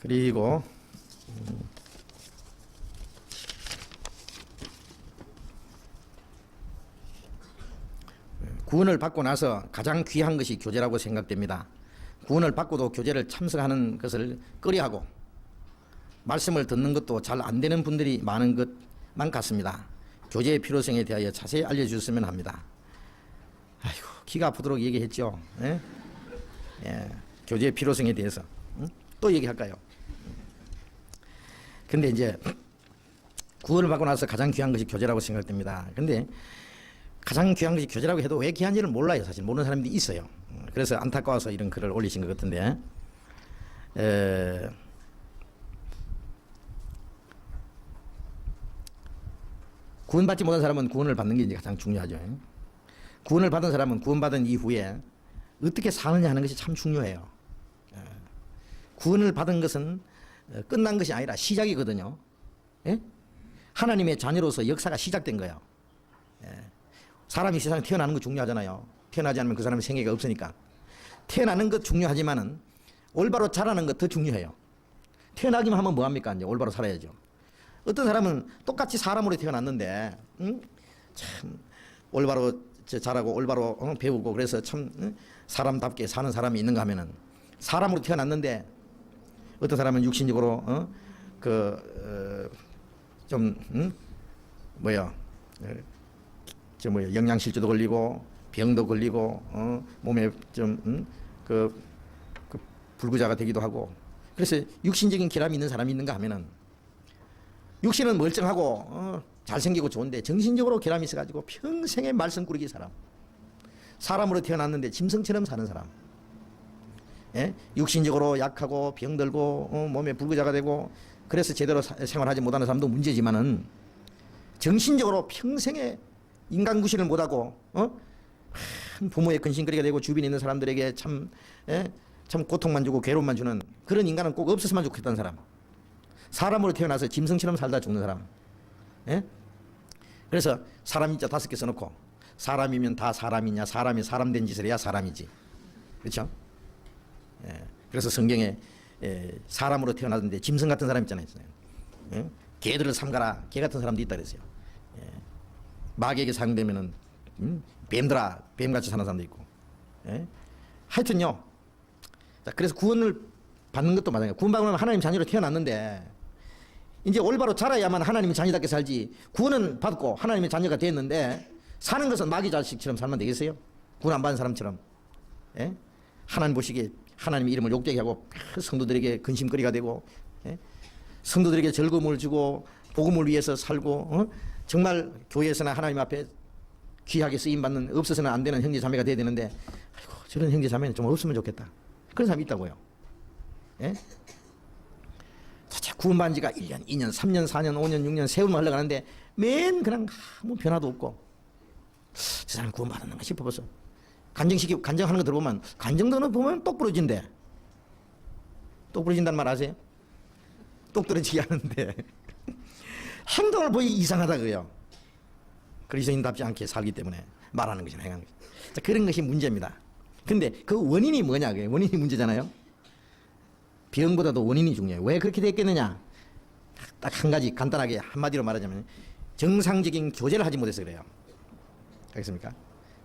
그리고 구원을 받고 나서 가장 귀한 것이 교제라고 생각됩니다. 구원을 받고도 교제를 참석하는 것을 꺼려하고 말씀을 듣는 것도 잘 안 되는 분들이 많은 것만 같습니다. 교제의 필요성에 대하여 자세히 알려주셨으면 합니다. 아이고, 기가 아프도록 얘기했죠. 예? 예, 교제의 필요성에 대해서. 또 얘기할까요? 근데 이제 구원을 받고 나서 가장 귀한 것이 교제라고 생각됩니다. 근데 가장 귀한 것이 교제라고 해도 왜 귀한지를 몰라요. 사실 모르는 사람들이 있어요. 그래서 안타까워서 이런 글을 올리신 것 같은데, 구원받지 못한 사람은 구원을 받는 게 이제 가장 중요하죠. 구원을 받은 사람은 구원받은 이후에 어떻게 사느냐 하는 것이 참 중요해요. 구원을 받은 것은 끝난 것이 아니라 시작이거든요. 예? 하나님의 자녀로서 역사가 시작된 거예요. 사람이 세상에 태어나는 거 중요하잖아요. 태어나지 않으면 그 사람의 생애가 없으니까. 태어나는 것 중요하지만은 올바로 자라는 것 더 중요해요. 태어나기만 하면 뭐합니까? 이제 올바로 살아야죠. 어떤 사람은 똑같이 사람으로 태어났는데, 참, 올바로 자라고 올바로 배우고 그래서 참 사람답게 사는 사람이 있는가 하면은 사람으로 태어났는데 어떤 사람은 육신적으로 영양실조도 걸리고 병도 걸리고 몸에 좀 불구자가 되기도 하고. 그래서 육신적인 결함이 있는 사람이 있는가 하면은 육신은 멀쩡하고 잘생기고 좋은데 정신적으로 결함이 있어가지고 평생에 말썽꾸러기 사람, 사람으로 태어났는데 짐승처럼 사는 사람, 예? 육신적으로 약하고 병들고 몸에 불구자가 되고 그래서 제대로 생활하지 못하는 사람도 문제지만은 정신적으로 평생에 인간 구실을 못하고 부모의 근심거리가 되고 주변에 있는 사람들에게 참 고통만 주고 괴로움만 주는 그런 인간은 꼭 없었으면 좋겠다는 사람, 사람으로 태어나서 짐승처럼 살다 죽는 사람. 예? 그래서 사람 인자 5개 써놓고 사람이면 다 사람이냐, 사람이 사람된 짓을 해야 사람이지. 그렇죠? 예. 그래서 성경에 사람으로 태어났는데 짐승 같은 사람 있잖아요. 예? 개들을 삼가라. 개 같은 사람도 있다 그랬어요. 예. 마귀에게 사용되면은 뱀들아, 뱀같이 사는 사람도 있고. 예? 하여튼요. 자, 그래서 구원을 받는 것도 마찬가지예요. 구원받으면 하나님 자녀로 태어났는데 이제 올바로 자라야만 하나님의 자녀답게 살지. 구원은 받고 하나님의 자녀가 됐는데 사는 것은 마귀 자식처럼 살면 되겠어요? 구원 안 받은 사람처럼. 예? 하나님 보시기에 하나님의 이름을 욕되게 하고 성도들에게 근심거리가 되고, 예? 성도들에게 즐거움을 주고 복음을 위해서 살고 정말 교회에서나 하나님 앞에 귀하게 쓰임받는 없어서는 안 되는 형제 자매가 돼야 되는데 아이고, 저런 형제 자매는 좀 없으면 좋겠다. 그런 사람이 있다고요. 예? 구원받은 지가 1년, 2년, 3년, 4년, 5년, 6년 세월만 흘러가는데 맨 그냥 아무 변화도 없고 저 사람 구원받았는가 싶어서 간정하는 거 들어보면 간정도는 보면 똑 부러진대. 똑 부러진다는 말 아세요? 똑 떨어지게 하는데 행동을 보이 이상하다 그래요. 그리스도인답지 않게 살기 때문에 말하는 것이나 행하는 것이. 자, 그런 것이 문제입니다. 근데 그 원인이 뭐냐? 그게 원인이 문제잖아요. 병보다도 원인이 중요해요. 왜 그렇게 됐겠느냐? 딱 한 가지 간단하게 한마디로 말하자면 정상적인 교제를 하지 못해서 그래요. 알겠습니까?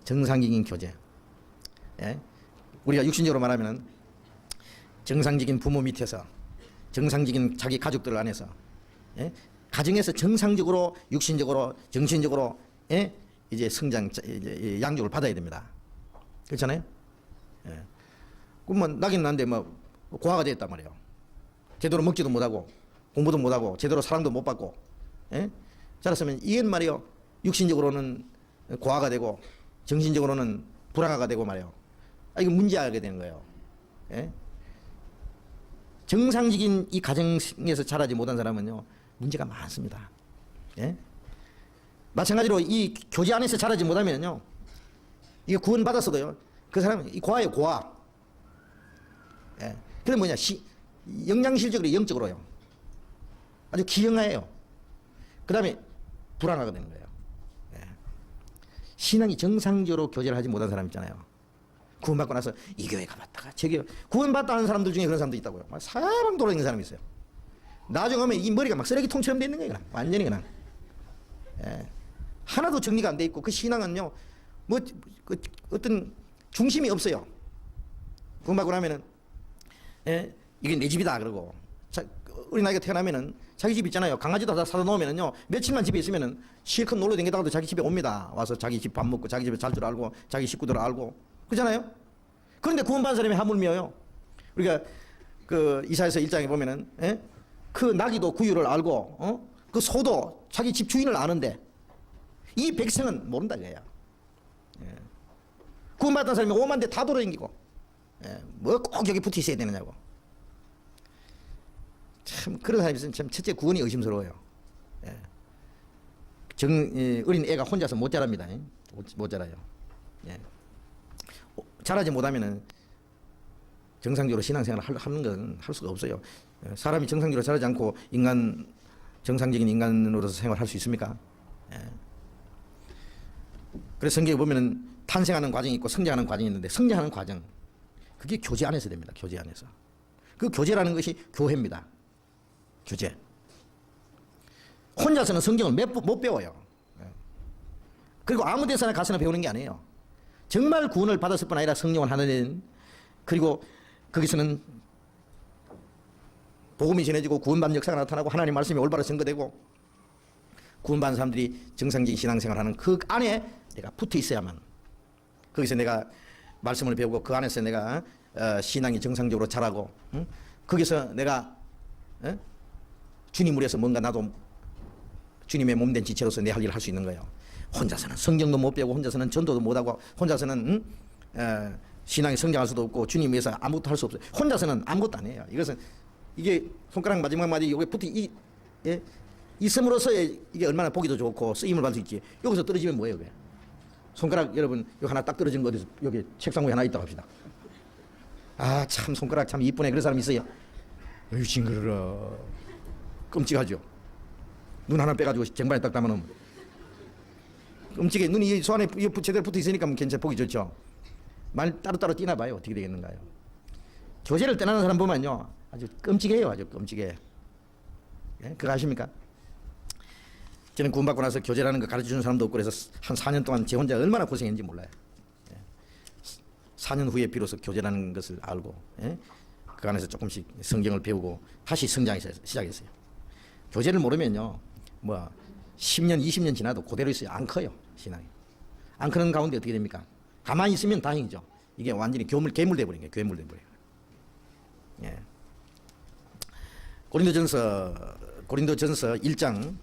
정상적인 교제. 예? 우리가 육신적으로 말하면 정상적인 부모 밑에서 정상적인 자기 가족들 안에서, 예? 가정에서 정상적으로 육신적으로 정신적으로, 예? 이제 성장, 이제 양육을 받아야 됩니다. 그렇잖아요? 예. 그러면 나긴 난데 고아가 됐단 말이에요. 제대로 먹지도 못하고 공부도 못하고 제대로 사랑도 못 받고, 예? 자랐으면 이건 말이요, 육신적으로는 고아가 되고 정신적으로는 불황아가 되고 말이에요. 이거 문제하게 되는 거예요. 예? 정상적인 이 가정에서 자라지 못한 사람은요 문제가 많습니다. 예? 마찬가지로 이 교제 안에서 자라지 못하면요 이게 구원 받았어도요 그 사람은 이 고아예요, 고아. 예. 그럼 뭐냐, 영양실적으로 영적으로요 아주 기형아예요. 그 다음에 불안하게 되는 거예요. 예. 신앙이 정상적으로 교제를 하지 못한 사람 있잖아요. 구원받고 나서 이 교회 가봤다가 저 교회 구원받다는 사람들 중에 그런 사람도 있다고요. 막 사방 돌아다니는 사람이 있어요. 나중에 오면 이 머리가 막 쓰레기통처럼 돼 있는 거예요. 그냥. 완전히 그냥. 예. 하나도 정리가 안 돼 있고 그 신앙은요 뭐 어떤 중심이 없어요. 구원받고 나면은 이게 내 집이다 그러고 어린 아이가 태어나면은 자기 집 있잖아요. 강아지도 다 사다 놓으면은요 며칠만 집에 있으면은 실컷 놀러 다니다가도 자기 집에 옵니다. 와서 자기 집 밥 먹고 자기 집에 잘 줄 알고 자기 식구들 알고 그러잖아요. 그런데 구원받은 사람이 하물며요. 우리가 그 이사야서 1장에 보면은 그 나귀도 구유를 알고 그 소도 자기 집 주인을 아는데 이 백성은 모른다 이거야. 구원받은 사람이 5만 대 다 돌아다니고 뭐 꼭 여기 붙어 있어야 되느냐고. 참 그런 사람이 있으면 참 첫째 구원이 의심스러워요. 어린 애가 혼자서 못 자랍니다. 못 자라요. 자라지 못하면은 정상적으로 신앙생활을 하는 건 할 수가 없어요. 사람이 정상적으로 자라지 않고 정상적인 인간으로서 생활할 수 있습니까? 그래서 성경에 보면은 탄생하는 과정이 있고 성장하는 과정이 있는데 성장하는 과정 그게 교제 안에서 됩니다. 교제 안에서. 그 교제라는 것이 교회입니다. 교제. 혼자서는 성경을 못 배워요. 그리고 아무 데서나 가서나 배우는 게 아니에요. 정말 구원을 받았을 뿐 아니라 성령을 하나님 그리고 거기서는 복음이 전해지고 구원받는 역사가 나타나고 하나님 말씀이 올바로 증거되고 구원받은 사람들이 정상적인 신앙생활하는 그 안에 내가 붙어 있어야만 거기서 내가 말씀을 배우고 그 안에서 내가 신앙이 정상적으로 자라고 거기서 내가 주님 위해서 뭔가 나도 주님의 몸된 지체로서 내 할 일을 할 수 있는 거예요. 혼자서는 성경도 못 배우고 혼자서는 전도도 못하고 혼자서는 신앙이 성장할 수도 없고 주님 위해서 아무것도 할 수 없어요. 혼자서는 아무것도 안 해요. 이게 손가락 마지막 마디 여기 붙어 있음으로써 이게 얼마나 보기도 좋고 쓰임을 받을 수 있지. 여기서 떨어지면 뭐예요? 그게? 손가락 여러분 여기 하나 딱 떨어진 거 어디서 여기 책상 위에 하나 있다고 합시다. 아 참 손가락 참 이쁘네 그런 사람 있어요. 어이 징그러라. 끔찍하죠. 눈 하나 빼가지고 쟁반에 딱 담아놓으면 끔찍해. 눈이 소 안에 제대로 붙어 있으니까 괜찮아 보기 좋죠. 말 따로따로 뛰나 봐요. 어떻게 되겠는가요? 교제를 떠나는 사람 보면요 아주 끔찍해요. 아주 끔찍해. 그거 아십니까? 저는 구원받고 나서 교제라는 거 가르쳐주는 사람도 없고 그래서 한 4년 동안 제 혼자 얼마나 고생했는지 몰라요. 4년 후에 비로소 교제라는 것을 알고 그 안에서 조금씩 성경을 배우고 다시 성장이 시작했어요. 교제를 모르면요 뭐 10년 20년 지나도 그대로 있어요. 안 커요. 신앙이. 안 크는 가운데 어떻게 됩니까? 가만히 있으면 다행이죠. 이게 완전히 괴물 돼버린 거예요. 괴물 돼버린 거예요. 고린도전서 1장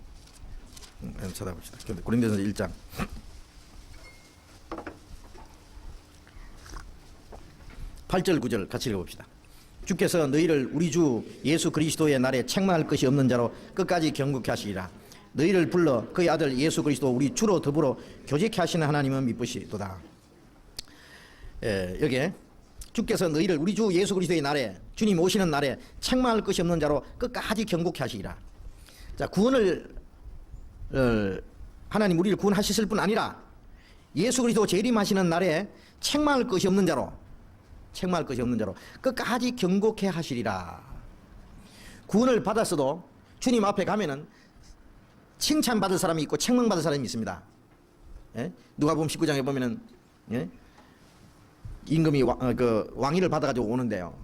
찾아봅시다. 고린도전서 1장 8절 9절 같이 읽어봅시다. 주께서 너희를 우리 주 예수 그리스도의 날에 책망할 것이 없는 자로 끝까지 경고케 하시리라. 너희를 불러 그의 아들 예수 그리스도 우리 주로 더불어 교제케 하시는 하나님은 미쁘시도다. 여기에 주께서 너희를 우리 주 예수 그리스도의 날에 주님 오시는 날에 책망할 것이 없는 자로 끝까지 경고케 하시리라. 자, 구원을 하나님 우리를 구원하셨을 뿐 아니라 예수 그리스도 재림하시는 날에 책망할 것이 없는 자로 끝까지 경고케 하시리라. 구원을 받았어도 주님 앞에 가면은 칭찬받을 사람이 있고 책망받을 사람이 있습니다. 누가복음 19장에 보면은 임금이 왕위를 받아가지고 오는데요.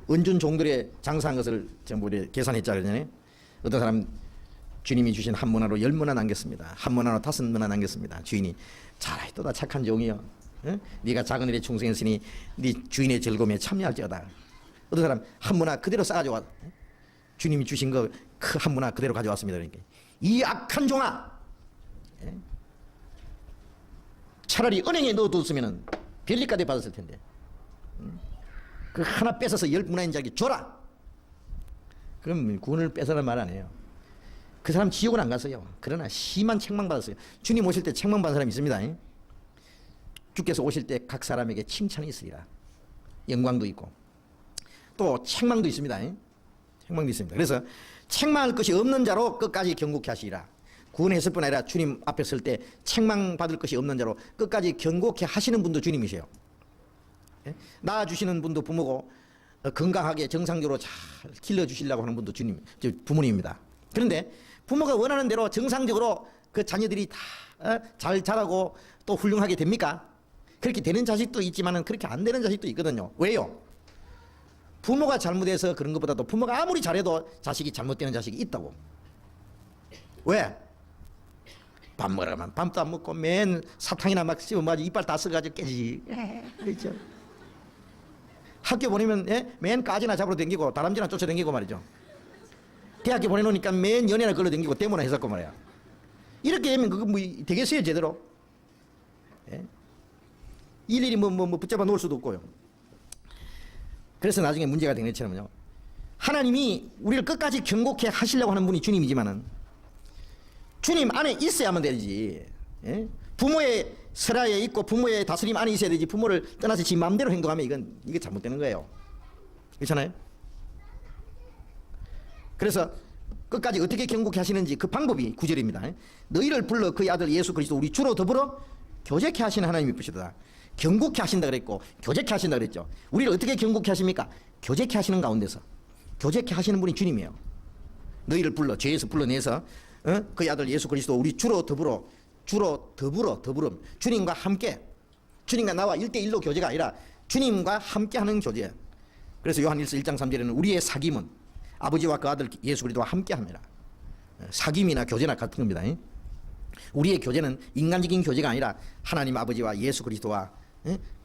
은준 종들의 장사한 것을 전부 계산했자 그러잖아요. 어떤 사람 주님이 주신 한 문화로 10문화 남겼습니다. 한 문화로 5문화 남겼습니다. 주인이 잘하였도다 착한 종이여. 네가 작은 일에 충성했으니 네 주인의 즐거움에 참여할지어다. 어떤 사람 한 문화 그대로 싸가지고 왔. 주님이 주신 거 그 한 문화 그대로 가져왔습니다. 그러니까 이 악한 종아, 차라리 은행에 넣어뒀으면 별리까지 받았을 텐데 그 하나 뺏어서 10문화인 자에게 줘라. 그럼 구원을 뺏어라는 말 아니에요. 그 사람 지옥은 안 갔어요. 그러나 심한 책망받았어요. 주님 오실 때 책망받은 사람이 있습니다. 주께서 오실 때 각 사람에게 칭찬이 있으리라. 영광도 있고 또 책망도 있습니다. 책망도 있습니다. 그래서 책망할 것이 없는 자로 끝까지 경고케 하시리라. 구원했을 뿐 아니라 주님 앞에 설 때 책망받을 것이 없는 자로 끝까지 경고케 하시는 분도 주님이세요. 예? 낳아주시는 분도 부모고 건강하게 정상적으로 잘 길러주시려고 하는 분도 주님, 부모님입니다. 그런데 부모가 원하는 대로 정상적으로 그 자녀들이 다 잘 자라고 또 훌륭하게 됩니까? 그렇게 되는 자식도 있지만 그렇게 안 되는 자식도 있거든요. 왜요? 부모가 잘못해서 그런 것보다도 부모가 아무리 잘해도 자식이 잘못되는 자식이 있다고. 왜? 밥 먹으라면 밥도 안 먹고 맨 사탕이나 막 씹어가지고 이빨 다 썩어가지고 깨지. 그렇죠. 학교 보내면 맨 까지나 잡으러 다니고 다람쥐나 쫓아다니고 말이죠. 대학교 보내놓으니까 맨 연애나 걸러 다니고 데모나 했었고 말이야. 이렇게 되면 그거 뭐 되겠어요 제대로? 예? 일일이 뭐 붙잡아 놓을 수도 없고요. 그래서 나중에 문제가 되는 것처럼요. 하나님이 우리를 끝까지 경고케 하시려고 하는 분이 주님이지만은 주님 안에 있어야만 되지. 예? 부모의 설하에 있고 부모의 다스림 안에 있어야 되지. 부모를 떠나서 지 마음대로 행동하면 이게 잘못되는 거예요. 그렇잖아요? 그래서 끝까지 어떻게 경고케 하시는지 그 방법이 9절입니다. 너희를 불러 그의 아들 예수 그리스도 우리 주로 더불어 교제케 하시는 하나님이 부시다. 경고케 하신다 그랬고 교제케 하신다 그랬죠. 우리를 어떻게 경고케 하십니까? 교제케 하시는 가운데서. 교제케 하시는 분이 주님이에요. 너희를 불러 죄에서 불러내서 그의 아들 예수 그리스도 우리 주로 더불어 주님과 함께, 주님과 나와 1대1로 교제가 아니라 주님과 함께하는 교제. 그래서 요한일서 1장 3절에는 우리의 사귐은 아버지와 그 아들 예수 그리스도와 함께합니다. 사귐이나 교제나 같은 겁니다. 우리의 교제는 인간적인 교제가 아니라 하나님 아버지와 예수 그리스도와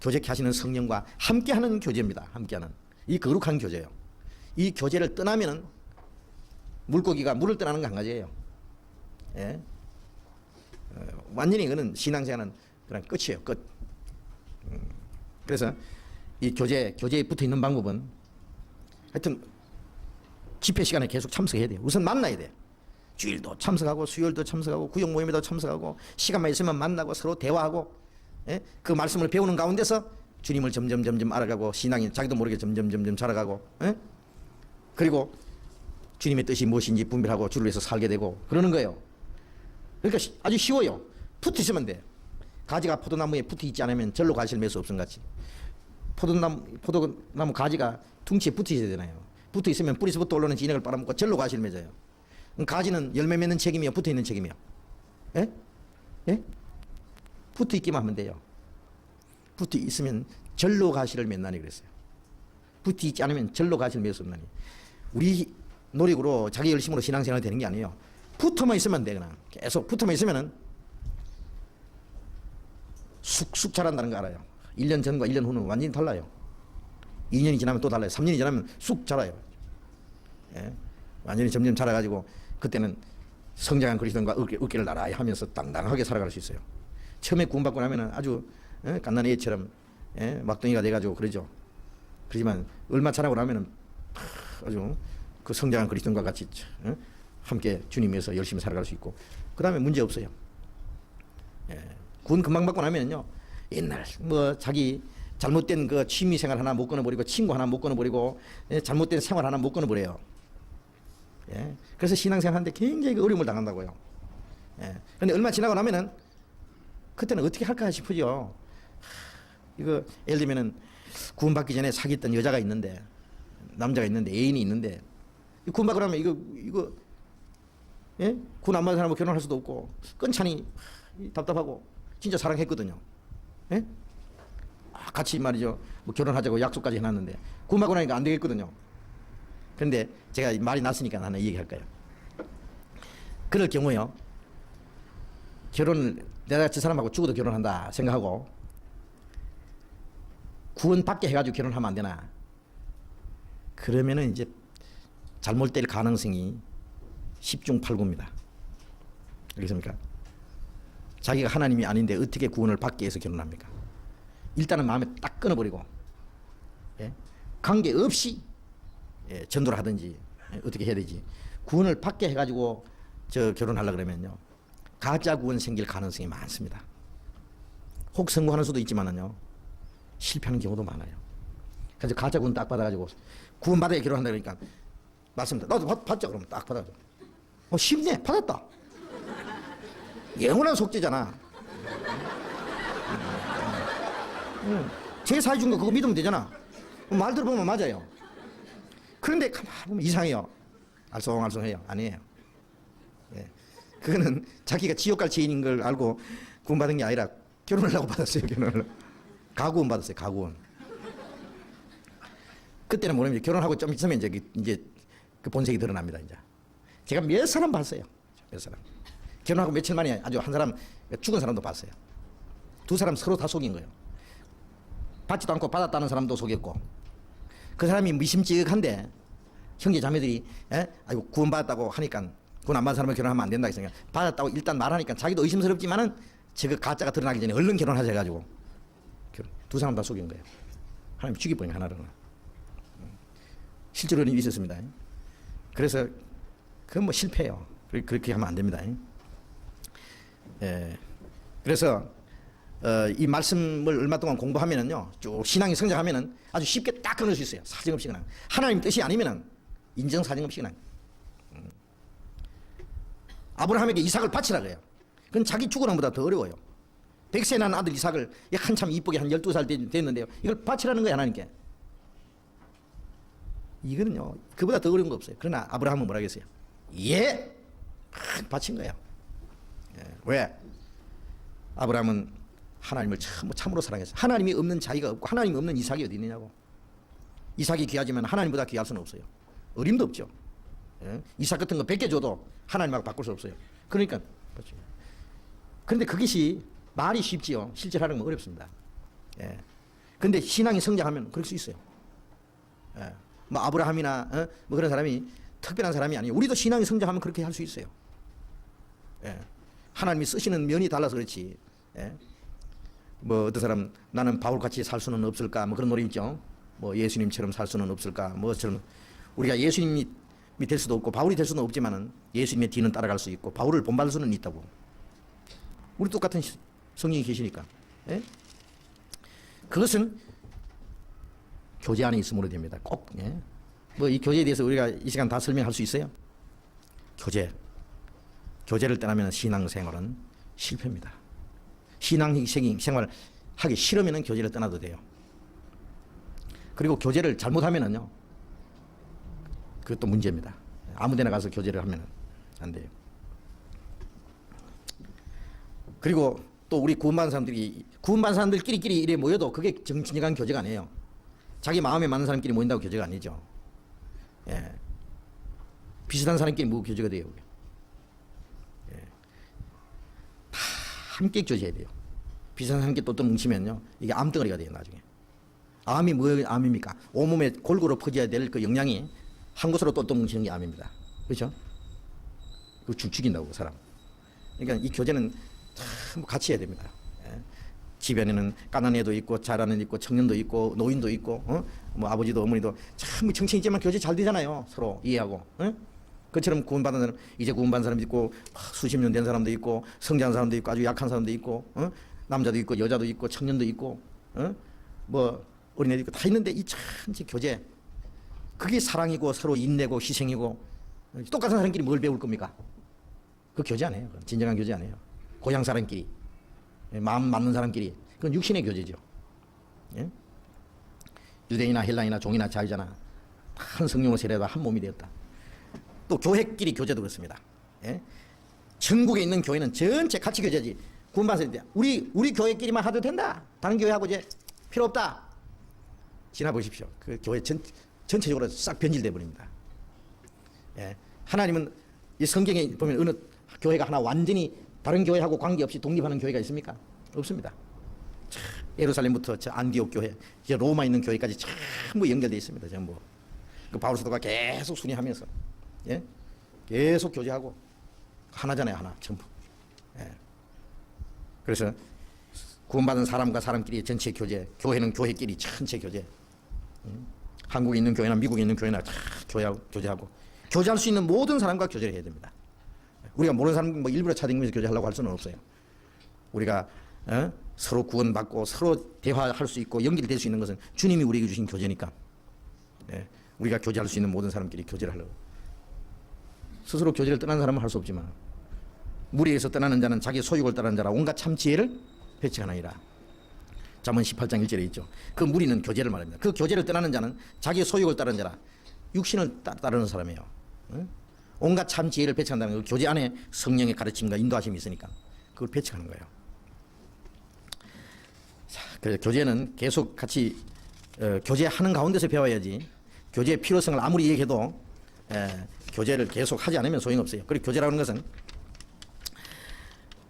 교제케 하시는 성령과 함께하는 교제입니다. 함께하는 이 거룩한 교제예요. 이 교제를 떠나면은 물고기가 물을 떠나는 거 한 가지예요. 예? 완전히 이거는 신앙생활은 그냥 끝이에요. 끝. 그래서 이 교제에 붙어 있는 방법은 하여튼 집회 시간에 계속 참석해야 돼요. 우선 만나야 돼요. 주일도 참석하고 수요일도 참석하고 구역 모임에도 참석하고 시간만 있으면 만나고 서로 대화하고 그 말씀을 배우는 가운데서 주님을 점점 알아가고 신앙이 자기도 모르게 점점 자라가고 그리고 주님의 뜻이 무엇인지 분별하고 주를 위해서 살게 되고 그러는 거예요. 그러니까 아주 쉬워요. 붙어 있으면 돼. 가지가 포도나무에 붙어 있지 않으면 절로 가실 매수 없음 같이. 포도나무 가지가 둥치에 붙어 있어야 되나요? 붙어 있으면 뿌리서부터 올라오는 진액을 빨아먹고 절로 가실 맺어요. 가지는 열매 맺는 책임이요, 붙어 있는 책임이요. 예? 예? 붙어 있기만 하면 돼요. 붙어 있으면 절로 가시를 맺나니 그랬어요. 붙어 있지 않으면 절로 가시를 맺을 수 없나니. 우리 노력으로 자기 열심으로 신앙생활이 되는 게 아니에요. 붙어만 있으면 돼. 그냥 계속 붙어만 있으면은 쑥쑥 자란다는 거 알아요. 1년 전과 1년 후는 완전히 달라요. 2년이 지나면 또 달라요. 3년이 지나면 쑥 자라요. 예? 완전히 점점 자라가지고 그때는 성장한 그리스도인과 어깨를 나란히 하면서 당당하게 살아갈 수 있어요. 처음에 구원받고 나면은 아주 갓난 애처럼 막둥이가 돼가지고 그러죠. 그렇지만 얼마 자라고 나면은 아주 그 성장한 그리스도인과 같이 함께 주님 위해서 열심히 살아갈 수 있고 그 다음에 문제 없어요. 구원 금방 받고 나면은요 옛날 뭐 자기 잘못된 그 취미 생활 하나 못 끊어버리고 친구 하나 못 끊어버리고 잘못된 생활 하나 못 끊어버려요. 그래서 신앙생활 하는데 굉장히 어려움을 당한다고요. 그런데 얼마 지나고 나면은 그때는 어떻게 할까 싶으죠. 이거 예를 들면은 구원받기 전에 사귀었던 여자가 있는데 남자가 있는데 애인이 있는데 구원받고 나면 이거 구원 안 받은 사람하고 결혼할 수도 없고 끈찬이 답답하고 진짜 사랑했거든요. 같이 말이죠. 뭐 결혼하자고 약속까지 해놨는데 구원받고 나니까 안 되겠거든요. 그런데 제가 말이 났으니까 하나 얘기할까요? 그럴 경우요. 결혼을 내가 저 사람하고 죽어도 결혼한다 생각하고 구원받게 해가지고 결혼하면 안 되나? 그러면은 이제 잘못될 가능성이 10중 8구입니다. 알겠습니까? 자기가 하나님이 아닌데 어떻게 구원을 받게 해서 결혼합니까? 일단은 마음에 딱 끊어버리고 관계없이 전도를 하든지 어떻게 해야 되지. 구원을 받게 해가지고 저 결혼하려고 그러면요 가짜 구원 생길 가능성이 많습니다. 혹 성공하는 수도 있지만은요 실패하는 경우도 많아요. 그래서 가짜 구원 딱 받아가지고 구원 받아야 결혼한다 그러니까 맞습니다. 나도 받자 그러면 딱 받아가지고 쉽네 받았다. 영원한 속죄잖아. 제사해 준 거 그거 믿으면 되잖아. 말 들어보면 맞아요. 그런데 가만히 보면 이상해요. 알쏭알쏭해요. 아니에요. 예. 그거는 자기가 지옥 갈 죄인인 걸 알고 구원받은 게 아니라 결혼을 하고 받았어요. 결혼을. 가구원 받았어요. 가구원. 그때는 뭐냐면 결혼하고 좀 있으면 이제 그 본색이 드러납니다. 이제 제가 몇 사람 봤어요. 몇 사람. 결혼하고 며칠 만에 아주 한 사람 죽은 사람도 봤어요. 두 사람 서로 다 속인 거예요. 받지도 않고 받았다는 사람도 속였고, 그 사람이 미심쩍한데 형제 자매들이 아이고 구원받았다고 하니까 구원 안 받은 사람을 결혼하면 안 된다 했으니까 받았다고 일단 말하니까 자기도 의심스럽지만은 저거 가짜가 드러나기 전에 얼른 결혼하자 해가지고 두 사람 다 속인 거예요. 하나님 죽여버린 하나로는. 실제로 있었습니다. 그래서 그건 뭐 실패예요. 그렇게 하면 안 됩니다. 예. 그래서 이 말씀을 얼마 동안 공부하면은요, 쭉 신앙이 성장하면은 아주 쉽게 딱 끊을 수 있어요. 사정없이 그냥. 하나님 뜻이 아니면은 인정 사정없이 그냥. 아브라함에게 이삭을 바치라 그래요. 그건 자기 죽은 것보다 더 어려워요. 100세 난 아들 이삭을 한참 이쁘게 한 12살 됐는데요. 이걸 바치라는 거예요, 하나님께. 이거는요, 그보다 더 어려운 거 없어요. 그러나 아브라함은 뭐라 그랬어요? 예! 바친 거예요. 예. 왜? 아브라함은 하나님을 참으로 사랑했어요. 하나님이 없는 자기가 없고 하나님이 없는 이삭이 어디 있느냐고. 이삭이 귀하지만 하나님보다 귀할 수는 없어요. 어림도 없죠. 예? 이삭 같은 거 100개 줘도 하나님하고 바꿀 수 없어요. 그러니까 그런데 그것이 말이 쉽지요. 실제로 하는 건 어렵습니다. 예. 근데 신앙이 성장하면 그럴 수 있어요. 예. 뭐 아브라함이나 뭐 그런 사람이 특별한 사람이 아니에요. 우리도 신앙이 성장하면 그렇게 할 수 있어요. 예. 하나님이 쓰시는 면이 달라서 그렇지. 예. 뭐 어떤 사람 나는 바울같이 살 수는 없을까 뭐 그런 노래 있죠. 뭐 예수님처럼 살 수는 없을까 뭐처럼. 우리가 예수님이 될 수도 없고 바울이 될 수는 없지만은 예수님의 뒤는 따라갈 수 있고 바울을 본받을 수는 있다고. 우리 똑같은 성령이 계시니까. 예? 그것은 교제 안에 있음으로 됩니다. 꼭. 예? 뭐 이 교제에 대해서 우리가 이 시간 다 설명할 수 있어요? 교제를 떠나면 신앙생활은 실패입니다. 신앙생활 하기 싫으면 교제를 떠나도 돼요. 그리고 교제를 잘못하면은요, 그것도 문제입니다. 아무데나 가서 교제를 하면 안 돼요. 그리고 또 우리 구원받은 사람들끼리 이래 모여도 그게 진정한 교제가 아니에요. 자기 마음에 맞는 사람끼리 모인다고 교제가 아니죠. 예. 비슷한 사람끼리 뭐 교제가 돼요. 예. 다 함께 교제해야 돼요. 비슷한 사람끼리 또 뭉치면요, 이게 암덩어리가 돼요 나중에. 암이 뭐예요? 암입니까? 온몸에 골고루 퍼져야 될 그 영양이 한 곳으로 또 뭉치는 게 암입니다. 그렇죠? 그거 죽인다고 사람. 그러니까 이 교제는 참 같이 해야 됩니다. 예. 집안에는 까난 애도 있고 잘하는 있고 청년도 있고 노인도 있고 뭐 아버지도 어머니도 참 정치 있지만 교제 잘 되잖아요. 서로 이해하고. 그처럼 구원받은 사람, 이제 구원받은 사람도 있고 수십 년 된 사람도 있고 성장한 사람도 있고 아주 약한 사람도 있고 남자도 있고 여자도 있고 청년도 있고 뭐 어린애도 있고 다 있는데 이 전체 교제, 그게 사랑이고 서로 인내고 희생이고. 똑같은 사람끼리 뭘 배울 겁니까? 그 교제 아니에요. 진정한 교제 아니에요. 고향 사람끼리, 마음 맞는 사람끼리, 그건 육신의 교제죠. 예? 유대인이나 헬라인이나 종이나 자유자나 한 성령을 세례받아 한 몸이 되었다. 또 교회끼리 교제도 그렇습니다. 예? 전국에 있는 교회는 전체 같이 교제지. 구원받을 때 우리 교회끼리만 하도 된다. 다른 교회하고 이제 필요 없다. 지나보십시오. 그 교회 전체적으로 싹 변질돼 버립니다. 예. 하나님은 이 성경에 보면 어느 교회가 하나 완전히 다른 교회하고 관계없이 독립하는 교회가 있습니까? 없습니다. 예루살렘부터 저 안디옥 교회, 이제 로마 있는 교회까지 전부 연결되어 있습니다. 전부. 그 바울 사도가 계속 순회하면서, 예? 계속 교제하고 하나잖아요, 하나 전부. 예. 그래서 구원받은 사람과 사람끼리 전체 교제, 교회는 교회끼리 전체 교제. 한국에 있는 교회나 미국에 있는 교회나 교제하고 교제할 수 있는 모든 사람과 교제를 해야 됩니다. 우리가 모르는 사람 뭐 일부러 차등면서 교제하려고 할 수는 없어요. 우리가 서로 구원받고 서로 대화할 수 있고 연결될 수 있는 것은 주님이 우리에게 주신 교제니까. 예, 우리가 교제할 수 있는 모든 사람끼리 교제를 하려고. 스스로 교제를 떠나는 사람은 할 수 없지만 무리에서 떠나는 자는 자기 소욕을 따르는 자라 온갖 참 지혜를 회칙하나이다. 잠언 18장 1절에 있죠. 그 무리는 교제를 말합니다. 그 교제를 떠나는 자는 자기의 소욕을 따르는 자라 육신을 따르는 사람이에요. 응? 온갖 참 지혜를 배척한다는 그 교제 안에 성령의 가르침과 인도하심이 있으니까 그걸 배척하는 거예요. 자, 그래서 교제는 계속 같이 교제하는 가운데서 배워야지. 교제의 필요성을 아무리 얘기해도 교제를 계속 하지 않으면 소용없어요. 그리고 교제라는 것은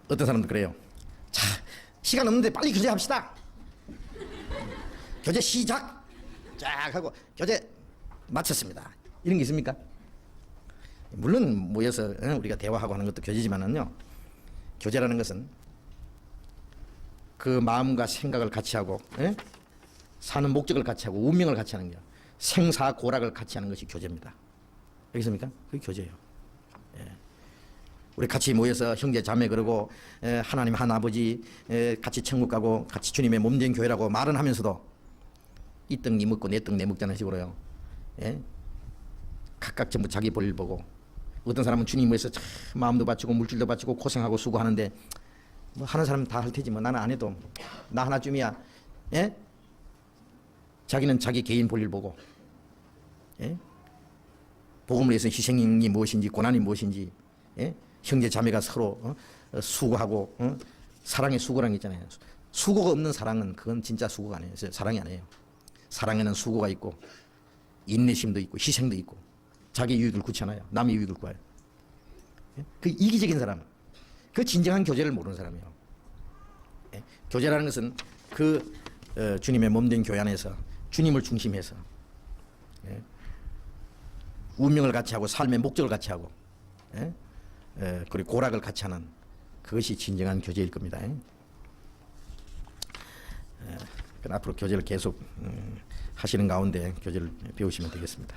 어떤 사람들 그래요. 자, 시간 없는데 빨리 교제합시다. 교제 시작. 쫙 하고 교제 마쳤습니다. 이런 게 있습니까? 물론 모여서 우리가 대화하고 하는 것도 교제지만은요. 교제라는 것은 그 마음과 생각을 같이 하고 사는 목적을 같이 하고 운명을 같이 하는 거예요. 생사고락을 같이 하는 것이 교제입니다. 알겠습니까? 그게 교제예요. 우리 같이 모여서 형제 자매 그러고 하나님 한 아버지 같이 천국 가고 같이 주님의 몸된 교회라고 말은 하면서도 이 떡 니 먹고 내 떡 내 먹자는 식으로요. 각각 전부 자기 볼일 보고 어떤 사람은 주님 위해서 참 마음도 바치고 물질도 바치고 고생하고 수고하는데 뭐 하는 사람은 다 할 테지 뭐 나는 안 해도 나 하나쯤이야. 자기는 자기 개인 볼일 보고 복음을 위해서 희생이 무엇인지 고난이 무엇인지 형제 자매가 서로 수고하고 사랑의 수고란 게 있잖아요. 수고가 없는 사랑은 그건 진짜 수고가 아니에요. 사랑이 아니에요. 사랑에는 수고가 있고 인내심도 있고 희생도 있고 자기 유익을 구치 않아요. 남의 유익을 구해요. 그 이기적인 사람, 그 진정한 교제를 모르는 사람이에요. 교제라는 것은 그 주님의 몸된 교회 안에서 주님을 중심해서 운명을 같이 하고 삶의 목적을 같이 하고 그리고 고락을 같이 하는 그것이 진정한 교제일 겁니다. 앞으로 교제를 계속 하시는 가운데 교제를 배우시면 되겠습니다.